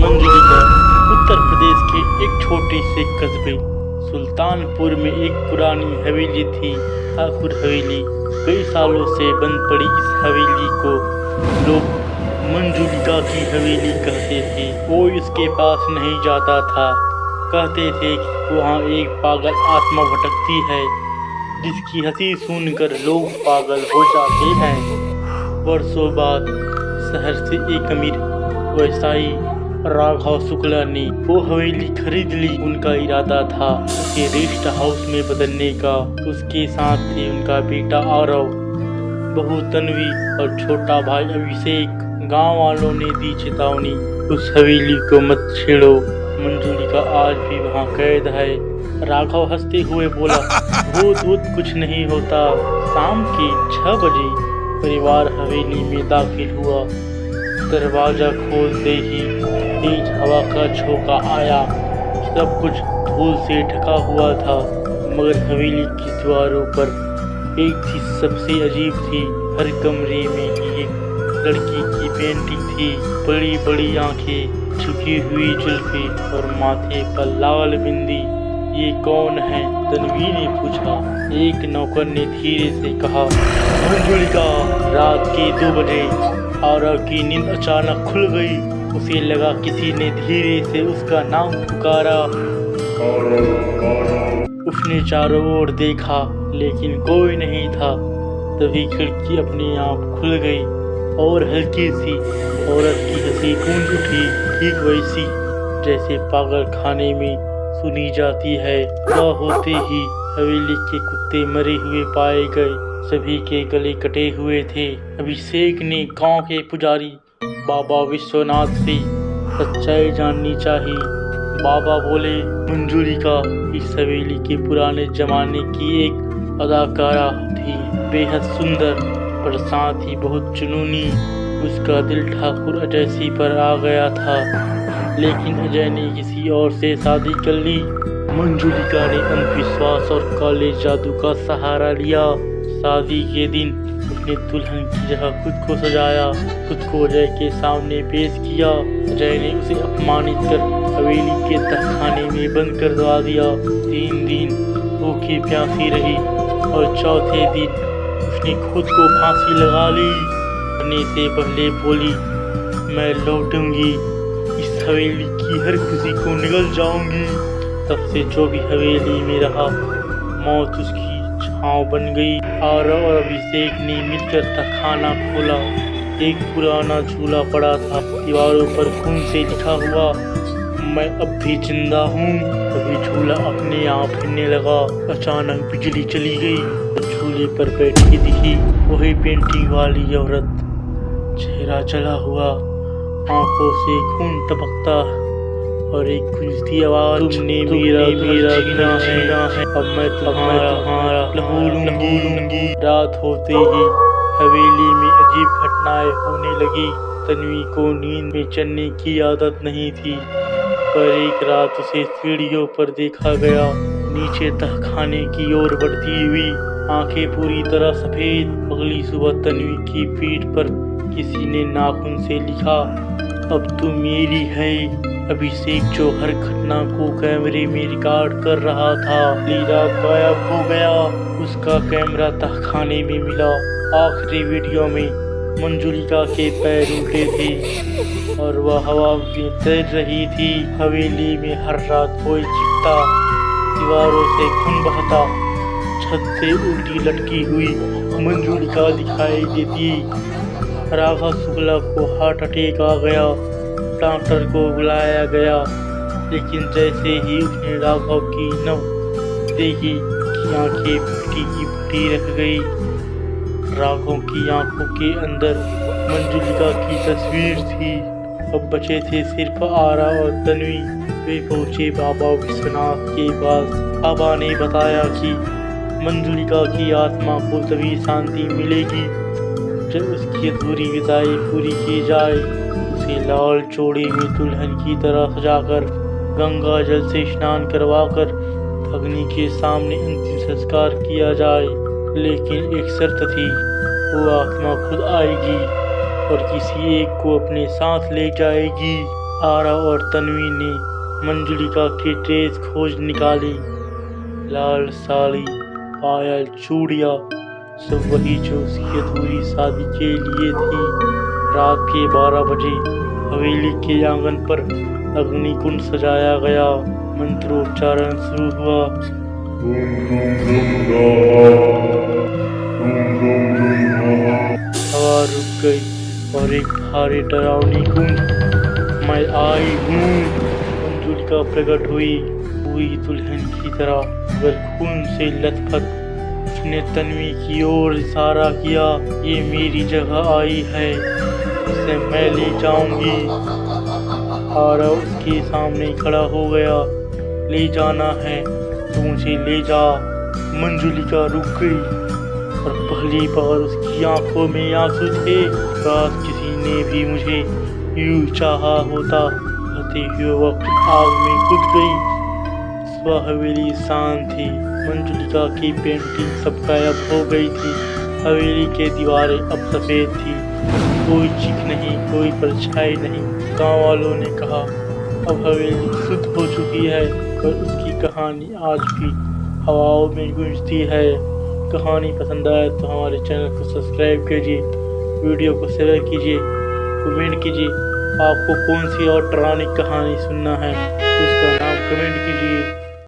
मंजुलिका उत्तर प्रदेश के एक छोटे से कस्बे सुल्तानपुर में एक पुरानी हवेली थी। ठाकुर हवेली। कई सालों से बंद पड़ी इस हवेली को लोग मंजुलिका की हवेली कहते थे। कोई इसके पास नहीं जाता था। कहते थे कि वहाँ एक पागल आत्मा भटकती है जिसकी हंसी सुनकर लोग पागल हो जाते हैं। वर्षों बाद शहर से एक अमीर व्यवसायी राघव शुक्ला ने वो हवेली खरीद ली। उनका इरादा था उसे रेस्ट हाउस में बदलने का। उसके साथ थे उनका बेटा आरव, बहू तन्वी और छोटा भाई अभिषेक। गांव वालों ने दी चेतावनी, उस हवेली को मत छेड़ो, मंजुलिका आज भी वहाँ कैद है। राघव हंसते हुए बोला, भूत कुछ नहीं होता। शाम के 6 बजे परिवार हवेली में दाखिल हुआ। दरवाजा खोलते ही तेज हवा का झोंका आया। सब कुछ धूल से ढका हुआ था, मगर हवेली की दीवारों पर एक चीज सबसे अजीब थी। हर कमरे में एक लड़की की पेंटिंग थी। बड़ी बड़ी आंखें, झुकी हुई जुल्फी और माथे पर लाल बिंदी। ये कौन है? तन्वी ने पूछा। एक नौकर ने धीरे से कहा, मंजुलिका। रात के 2 बजे आरव की नींद अचानक खुल गई। उसे लगा किसी ने धीरे से उसका नाम पुकारा। उसने चारों ओर देखा लेकिन कोई नहीं था। तभी खिड़की अपने आप खुल गई और हल्की सी औरत की हंसी गूंज उठी, ठीक वैसी जैसे पागल खाने में सुनी जाती है। सुबह होते ही हवेली के कुत्ते मरे हुए पाए गए। सभी के गले कटे हुए थे। अभिषेक ने गांव के पुजारी बाबा विश्वनाथ से सच्चाई जाननी चाहिए। बाबा बोले, मंजुलिका इस हवेली के पुराने जमाने की एक अदाकारा थी, बेहद सुंदर और साथ ही बहुत जुनूनी। उसका दिल ठाकुर अजय सिंह पर आ गया था, लेकिन अजय ने किसी और से शादी कर ली। मंजुलिका ने अंधविश्वास और काले जादू का सहारा लिया। शादी के दिन उसने दुल्हन की जगह खुद को सजाया, खुद को अजय के सामने पेश किया। अजय ने उसे अपमानित कर हवेली के तहखाने में बंद करवा दिया। 3 दिन भूखी प्यासी रही और चौथे दिन उसने खुद को फांसी लगा ली। मरने से पहले बोली, मैं लौटूंगी, इस हवेली की हर खुशी को निगल जाऊंगी। तब से जो भी हवेली में रहा, मौत उसकी छांव बन गई। आरव और अभिषेक ने मिलकर तहखाना खोला। एक पुराना झूला पड़ा था, दीवारों पर खून से लिखा हुआ, मैं अब भी जिंदा हूँ। तभी झूला अपने आप हिलने लगा। अचानक बिजली चली गई। झूले पर बैठी दिखी वही पेंटिंग वाली औरत, चेहरा जला हुआ, आंखों से खून टपकता और एक गूंजती आवाज, तुमने मेरा जीना है, अब मैं तुम्हारा लहू लूंगी। रात होते ही हवेली में अजीब घटनाएं होने लगी। तन्वी को नींद में चलने की आदत नहीं थी, पर एक रात उसे सीढ़ियों पर देखा गया, नीचे तहखाने की ओर बढ़ती हुई, आंखें पूरी तरह सफेद। अगली सुबह तन्वी की पीठ पर किसी ने नाखून से लिखा, अब तू मेरी है। अभिषेक जो हर घटना को कैमरे में रिकॉर्ड कर रहा था, लीला गायब हो गया। उसका कैमरा तहखाने में मिला। आखिरी वीडियो में मंजुलिका के पैर उल्टे थे और वह हवा में तैर रही थी। हवेली में हर रात कोई चिपता, दीवारों से खून बहता, छत से उल्टी लटकी हुई मंजुलिका दिखाई देती। राघव शुक्ला को हार्ट अटैक आ गया। डॉक्टर को बुलाया गया, लेकिन जैसे ही उसने राघव की नव देखी कि आंखें फटी की फटी रह गई। राघव की आंखों के अंदर मंजुलिका की तस्वीर थी। अब बचे थे सिर्फ आरा और तन्वी। वे पहुंचे बाबा विश्वनाथ के पास। बाबा ने बताया कि मंजुलिका की आत्मा को तभी शांति मिलेगी जब उसकी अधूरी विदाई पूरी की जाए। उसे लाल चोड़ी में दुल्हन की तरह सजाकर, गंगा जल से स्नान करवाकर अग्नि के सामने अंतिम संस्कार किया जाए। लेकिन एक शर्त थी, वो आत्मा खुद आएगी और किसी एक को अपने साथ ले जाएगी। आरव और तन्वी ने मंजुलिका की ट्रेस खोज निकाली। लाल साड़ी, पायल, चूड़ियाँ, सब वही जो उसकी अधूरी शादी के लिए थी। रात के 12 बजे हवेली के आंगन पर अग्निकुंड सजाया गया। मंत्रोच्चारण शुरू हुआ। हवा रुक गई और एक भारी डरावनी गूंज, मैं आई हूँ, मंजुलिका प्रकट हुई, पूरी दुल्हन की तरह, मगर खून से लथपथ। उसने तन्वी की ओर इशारा किया, ये मेरी जगह आई है, उसे मैं ले जाऊंगी। आरव उसके सामने खड़ा हो गया। ले जाना है तो मुझे ले जा। मंजुलिका रुक गई और पहली बार उसकी आंखों में आंसू थे। काश किसी ने भी मुझे यूं चाहा होता। कहते हुए वक्त आग में कूद गई। सुबह हवेली शांत थी। मंजुलिका की पेंटिंग सब गायब हो गई थी। हवेली की दीवारें अब सफेद थी। कोई चीख नहीं, कोई परछाई नहीं। गांव वालों ने कहा अब हवेली शुद्ध हो चुकी है, पर उसकी कहानी आज भी हवाओं में गूंजती है। कहानी पसंद आए तो हमारे चैनल को सब्सक्राइब कीजिए, वीडियो को शेयर कीजिए, कमेंट कीजिए। आपको कौन सी और डरावनी कहानी सुनना है उसका नाम कमेंट कीजिए।